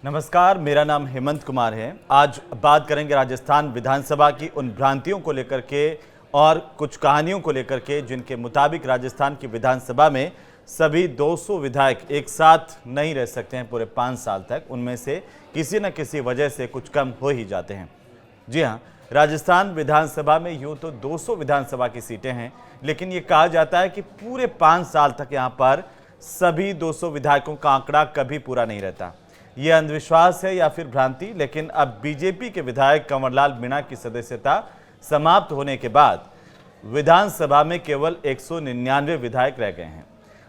नमस्कार, मेरा नाम हेमंत कुमार है। आज बात करेंगे राजस्थान विधानसभा की उन भ्रांतियों को लेकर के और कुछ कहानियों को लेकर के जिनके मुताबिक राजस्थान की विधानसभा में सभी 200 विधायक एक साथ नहीं रह सकते हैं पूरे 5 साल तक। उनमें से किसी न किसी वजह से कुछ कम हो ही जाते हैं। जी हाँ, राजस्थान विधानसभा में यूँ तो 200 विधानसभा की सीटें हैं, लेकिन ये कहा जाता है कि पूरे 5 साल तक यहाँ पर सभी 200 विधायकों का आंकड़ा कभी पूरा नहीं रहता। ये अंधविश्वास है या फिर भ्रांति, लेकिन अब बीजेपी के विधायक कंवरलाल मीणा की सदस्यता समाप्त होने के बाद विधानसभा में केवल 199 विधायक रह गए हैं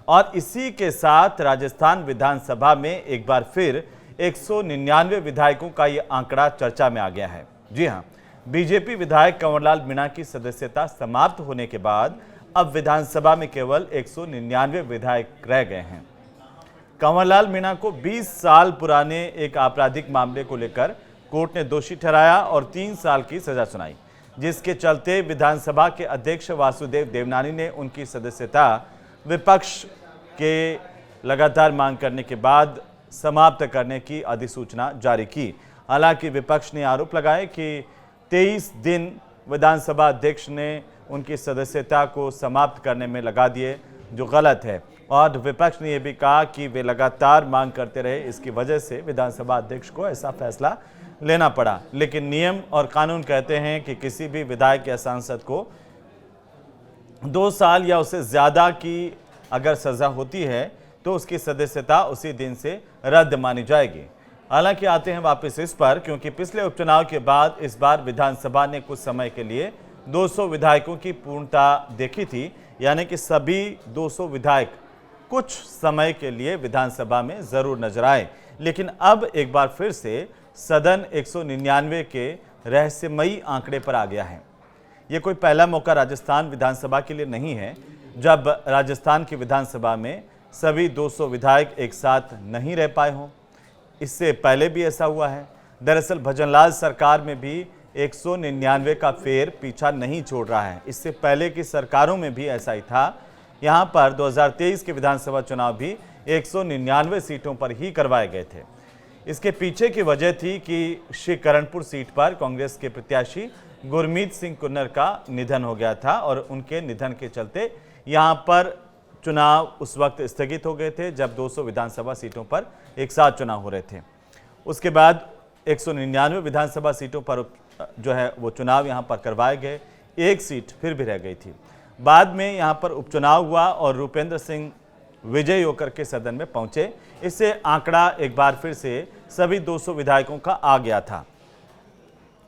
और इसी के साथ राजस्थान विधानसभा में एक बार फिर 199 विधायकों का ये आंकड़ा चर्चा में आ गया है। जी हाँ, बीजेपी विधायक कंवरलाल मीणा की सदस्यता समाप्त होने के बाद अब विधानसभा में केवल 199 विधायक रह गए हैं। कंवरलाल मीणा को 20 साल पुराने एक आपराधिक मामले को लेकर कोर्ट ने दोषी ठहराया और 3 साल की सजा सुनाई, जिसके चलते विधानसभा के अध्यक्ष वासुदेव देवनानी ने उनकी सदस्यता विपक्ष के लगातार मांग करने के बाद समाप्त करने की अधिसूचना जारी की। हालांकि विपक्ष ने आरोप लगाए कि 23 दिन विधानसभा अध्यक्ष ने उनकी सदस्यता को समाप्त करने में लगा दिए, जो गलत है। और विपक्ष ने यह भी कहा कि वे लगातार मांग करते रहे, इसकी वजह से विधानसभा अध्यक्ष को ऐसा फैसला लेना पड़ा। लेकिन नियम और कानून कहते हैं कि किसी भी विधायक या सांसद को 2 साल या उससे ज़्यादा की अगर सज़ा होती है तो उसकी सदस्यता उसी दिन से रद्द मानी जाएगी। हालांकि आते हैं वापस इस पर, क्योंकि पिछले उपचुनाव के बाद इस बार विधानसभा ने कुछ समय के लिए 200 विधायकों की पूर्णता देखी थी, यानी कि सभी 200 विधायक कुछ समय के लिए विधानसभा में जरूर नजर आए। लेकिन अब एक बार फिर से सदन 199 के रहस्यमयी आंकड़े पर आ गया है। ये कोई पहला मौका राजस्थान विधानसभा के लिए नहीं है जब राजस्थान की विधानसभा में सभी 200 विधायक एक साथ नहीं रह पाए हों। इससे पहले भी ऐसा हुआ है। दरअसल भजनलाल सरकार में भी 199 का फेर पीछा नहीं छोड़ रहा है। इससे पहले की सरकारों में भी ऐसा ही था। यहाँ पर 2023 के विधानसभा चुनाव भी 199 सीटों पर ही करवाए गए थे। इसके पीछे की वजह थी कि श्रीकरणपुर सीट पर कांग्रेस के प्रत्याशी गुरमीत सिंह कुन्नर का निधन हो गया था और उनके निधन के चलते यहाँ पर चुनाव उस वक्त स्थगित हो गए थे जब 200 विधानसभा सीटों पर एक साथ चुनाव हो रहे थे। उसके बाद 199 विधानसभा सीटों पर जो है वो चुनाव यहाँ पर करवाए गए। एक सीट फिर भी रह गई थी। बाद में यहाँ पर उपचुनाव हुआ और रूपेंद्र सिंह विजयी होकर के सदन में पहुंचे। इससे आंकड़ा एक बार फिर से सभी 200 विधायकों का आ गया था।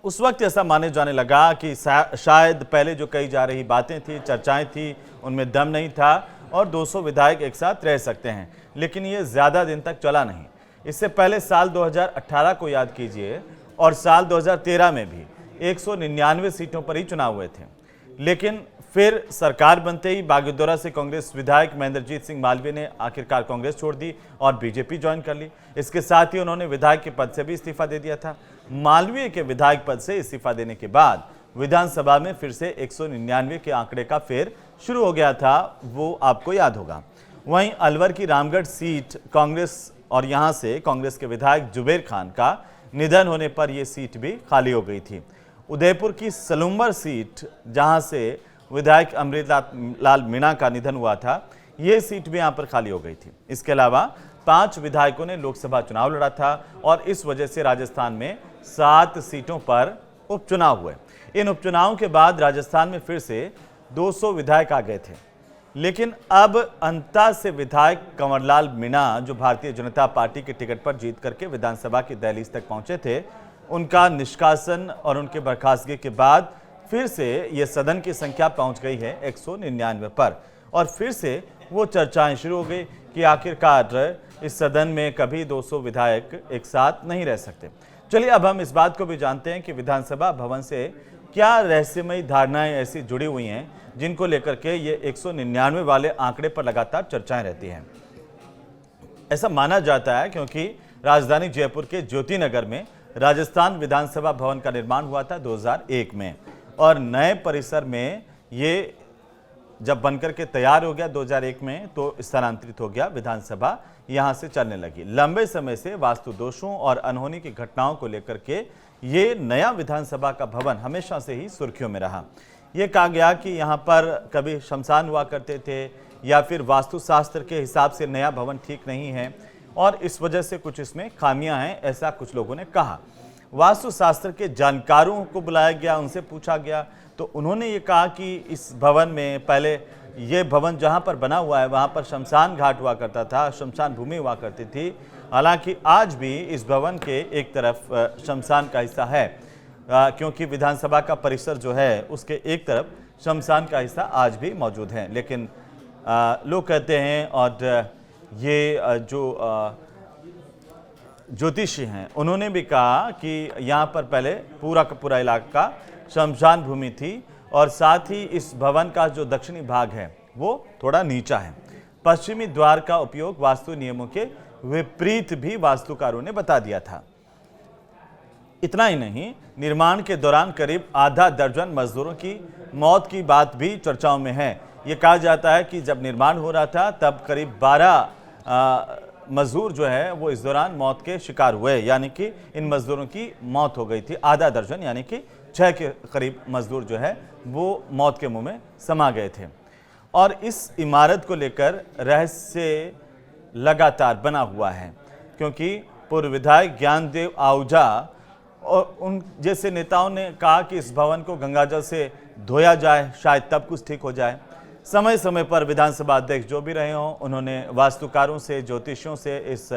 उस वक्त ऐसा माने जाने लगा कि शायद पहले जो कही जा रही बातें थी, चर्चाएं थी, उनमें दम नहीं था और 200 विधायक एक साथ रह सकते हैं। लेकिन ये ज़्यादा दिन तक चला नहीं। इससे पहले साल 2018 को याद कीजिए और साल 2013 में भी 199 सीटों पर ही चुनाव हुए थे। लेकिन फिर सरकार बनते ही बागीदोरा से कांग्रेस विधायक महेंद्रजीत सिंह मालवीय ने आखिरकार कांग्रेस छोड़ दी और बीजेपी ज्वाइन कर ली। इसके साथ ही उन्होंने विधायक के पद से भी इस्तीफा दे दिया था। मालवीय के विधायक पद से इस्तीफा देने के बाद विधानसभा में फिर से 199 के आंकड़े का फेर शुरू हो गया था, वो आपको याद होगा। वहीं अलवर की रामगढ़ सीट कांग्रेस और यहाँ से कांग्रेस के विधायक जुबेर खान का निधन होने पर यह सीट भी खाली हो गई थी। उदयपुर की सलूम्बर सीट, जहाँ से विधायक अमृतलाल मीणा का निधन हुआ था, ये सीट भी यहाँ पर खाली हो गई थी। इसके अलावा 5 विधायकों ने लोकसभा चुनाव लड़ा था और इस वजह से राजस्थान में 7 सीटों पर उपचुनाव हुए। इन उपचुनावों के बाद राजस्थान में फिर से 200 विधायक आ गए थे। लेकिन अब अंता से विधायक कंवरलाल मीणा, जो भारतीय जनता पार्टी के टिकट पर जीत करके विधानसभा की दहलीज तक पहुंचे थे, उनका निष्कासन और उनके बर्खास्तगी के बाद फिर से ये सदन की संख्या पहुंच गई है 199 पर और फिर से वो चर्चाएं शुरू हो गई कि आखिरकार इस सदन में कभी 200 विधायक एक साथ नहीं रह सकते। चलिए अब हम इस बात को भी जानते हैं कि विधानसभा भवन से क्या रहस्यमयी धारणाएं ऐसी जुड़ी हुई हैं जिनको लेकर के ये 199 वाले आंकड़े पर लगातार चर्चाएं रहती हैं। ऐसा माना जाता है क्योंकि राजधानी जयपुर के ज्योति नगर में राजस्थान विधानसभा भवन का निर्माण हुआ था 2001 में और नए परिसर में ये जब बनकर के तैयार हो गया 2001 में तो स्थानांतरित हो गया विधानसभा यहाँ से चलने लगी। लंबे समय से वास्तु दोषों और अनहोनी की घटनाओं को लेकर के ये नया विधानसभा का भवन हमेशा से ही सुर्खियों में रहा। ये कहा गया कि यहाँ पर कभी शमशान हुआ करते थे या फिर वास्तुशास्त्र के हिसाब से नया भवन ठीक नहीं है और इस वजह से कुछ इसमें खामियां हैं, ऐसा कुछ लोगों ने कहा। वास्तुशास्त्र के जानकारों को बुलाया गया, उनसे पूछा गया तो उन्होंने ये कहा कि इस भवन में पहले ये भवन जहाँ पर बना हुआ है वहाँ पर शमशान घाट हुआ करता था, शमशान भूमि हुआ करती थी। हालांकि आज भी इस भवन के एक तरफ शमशान का हिस्सा है, क्योंकि विधानसभा का परिसर जो है उसके एक तरफ शमशान का हिस्सा आज भी मौजूद है। लेकिन लोग कहते हैं और ये जो ज्योतिषी हैं उन्होंने भी कहा कि यहाँ पर पहले पूरा का पूरा इलाका शमशान भूमि थी और साथ ही इस भवन का जो दक्षिणी भाग है वो थोड़ा नीचा है। पश्चिमी द्वार का उपयोग वास्तु नियमों के विपरीत भी वास्तुकारों ने बता दिया था। इतना ही नहीं, निर्माण के दौरान करीब आधा दर्जन मजदूरों की मौत की बात भी चर्चाओं में है। ये कहा जाता है कि जब निर्माण हो रहा था तब करीब 12 मजदूर जो है वो इस दौरान मौत के शिकार हुए, यानी कि इन मजदूरों की मौत हो गई थी। आधा दर्जन यानी कि 6 के करीब मजदूर जो है वो मौत के मुंह में समा गए थे। और इस इमारत को लेकर रहस्य लगातार बना हुआ है, क्योंकि पूर्व विधायक ज्ञानदेव आहूजा और उन जैसे नेताओं ने कहा कि इस भवन को गंगाजल से धोया जाए, शायद तब कुछ ठीक हो जाए। समय समय पर विधानसभा अध्यक्ष जो भी रहे हों, उन्होंने वास्तुकारों से, ज्योतिषियों से इस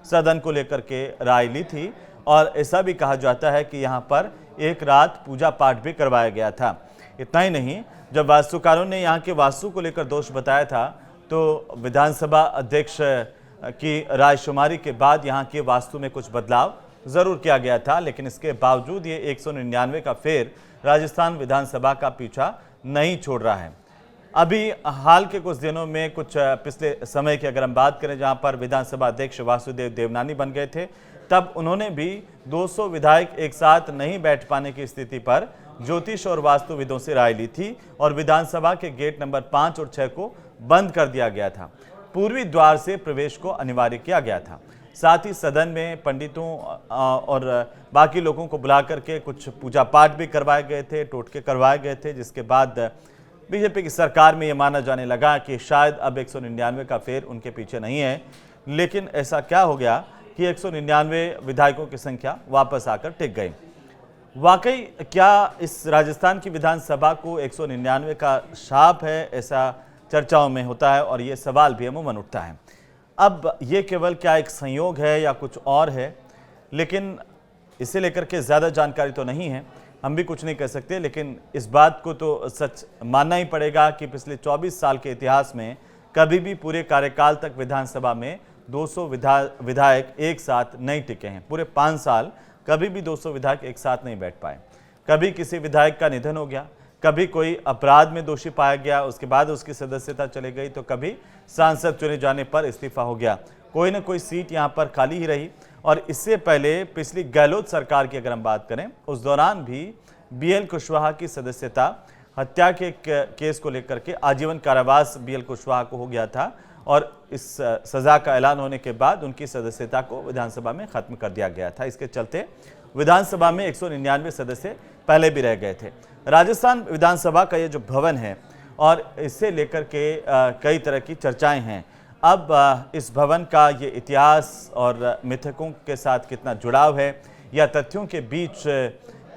सदन को लेकर के राय ली थी और ऐसा भी कहा जाता है कि यहाँ पर एक रात पूजा पाठ भी करवाया गया था। इतना ही नहीं, जब वास्तुकारों ने यहाँ के वास्तु को लेकर दोष बताया था तो विधानसभा अध्यक्ष की रायशुमारी के बाद यहाँ के वास्तु में कुछ बदलाव ज़रूर किया गया था, लेकिन इसके बावजूद ये 199 का फेर राजस्थान विधानसभा का पीछा नहीं छोड़ रहा है। अभी हाल के कुछ दिनों में, कुछ पिछले समय की अगर हम बात करें, जहां पर विधानसभा अध्यक्ष वासुदेव देवनानी बन गए थे, तब उन्होंने भी 200 विधायक एक साथ नहीं बैठ पाने की स्थिति पर ज्योतिष और वास्तुविदों से राय ली थी और विधानसभा के गेट नंबर 5 और 6 को बंद कर दिया गया था। पूर्वी द्वार से प्रवेश को अनिवार्य किया गया था। साथ ही सदन में पंडितों और बाकी लोगों को बुला करके कुछ पूजा पाठ भी करवाए गए थे, टोटके करवाए गए थे, जिसके बाद बीजेपी की सरकार में ये माना जाने लगा कि शायद अब 199 का फेर उनके पीछे नहीं है। लेकिन ऐसा क्या हो गया कि 199 विधायकों की संख्या वापस आकर टिक गई। वाकई क्या इस राजस्थान की विधानसभा को 199 का शाप है, ऐसा चर्चाओं में होता है और ये सवाल भी अमूमन उठता है। अब ये केवल क्या एक संयोग है या कुछ और है, लेकिन इसे लेकर के ज़्यादा जानकारी तो नहीं है, हम भी कुछ नहीं कह सकते। लेकिन इस बात को तो सच मानना ही पड़ेगा कि पिछले 24 साल के इतिहास में कभी भी पूरे कार्यकाल तक विधानसभा में 200 विधायक एक साथ नहीं टिके हैं। पूरे 5 साल कभी भी 200 विधायक एक साथ नहीं बैठ पाए। कभी किसी विधायक का निधन हो गया, कभी कोई अपराध में दोषी पाया गया, उसके बाद उसकी सदस्यता चली गई, तो कभी सांसद चुने जाने पर इस्तीफा हो गया। कोई ना कोई सीट यहाँ पर खाली ही रही। और इससे पहले पिछली गहलोत सरकार की अगर हम बात करें, उस दौरान भी बीएल कुशवाहा की सदस्यता, हत्या के केस को लेकर के आजीवन कारावास बीएल कुशवाहा को हो गया था और इस सजा का ऐलान होने के बाद उनकी सदस्यता को विधानसभा में खत्म कर दिया गया था। इसके चलते विधानसभा में 199 सदस्य पहले भी रह गए थे। राजस्थान विधानसभा का ये जो भवन है और इससे लेकर के कई तरह की चर्चाएं हैं। अब इस भवन का ये इतिहास और मिथकों के साथ कितना जुड़ाव है या तथ्यों के बीच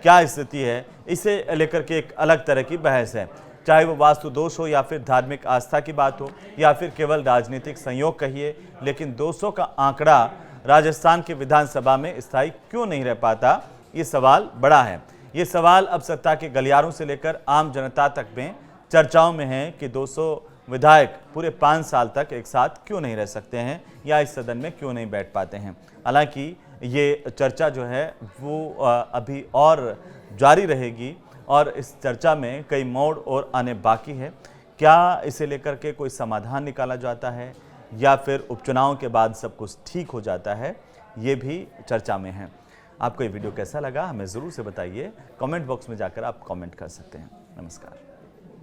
क्या स्थिति है, इसे लेकर के एक अलग तरह की बहस है। चाहे वो वास्तु दोष हो या फिर धार्मिक आस्था की बात हो या फिर केवल राजनीतिक संयोग कहिए, लेकिन 200 का आंकड़ा राजस्थान की विधानसभा में स्थायी क्यों नहीं रह पाता, ये सवाल बड़ा है। ये सवाल अब सत्ता के गलियारों से लेकर आम जनता तक में चर्चाओं में है कि 200 विधायक पूरे 5 साल तक एक साथ क्यों नहीं रह सकते हैं या इस सदन में क्यों नहीं बैठ पाते हैं। हालांकि ये चर्चा जो है वो अभी और जारी रहेगी और इस चर्चा में कई मोड़ और आने बाकी है। क्या इसे लेकर के कोई समाधान निकाला जाता है या फिर उपचुनाव के बाद सब कुछ ठीक हो जाता है, ये भी चर्चा में है। आपको ये वीडियो कैसा लगा हमें ज़रूर से बताइए। कमेंट बॉक्स में जाकर आप कमेंट कर सकते हैं। नमस्कार।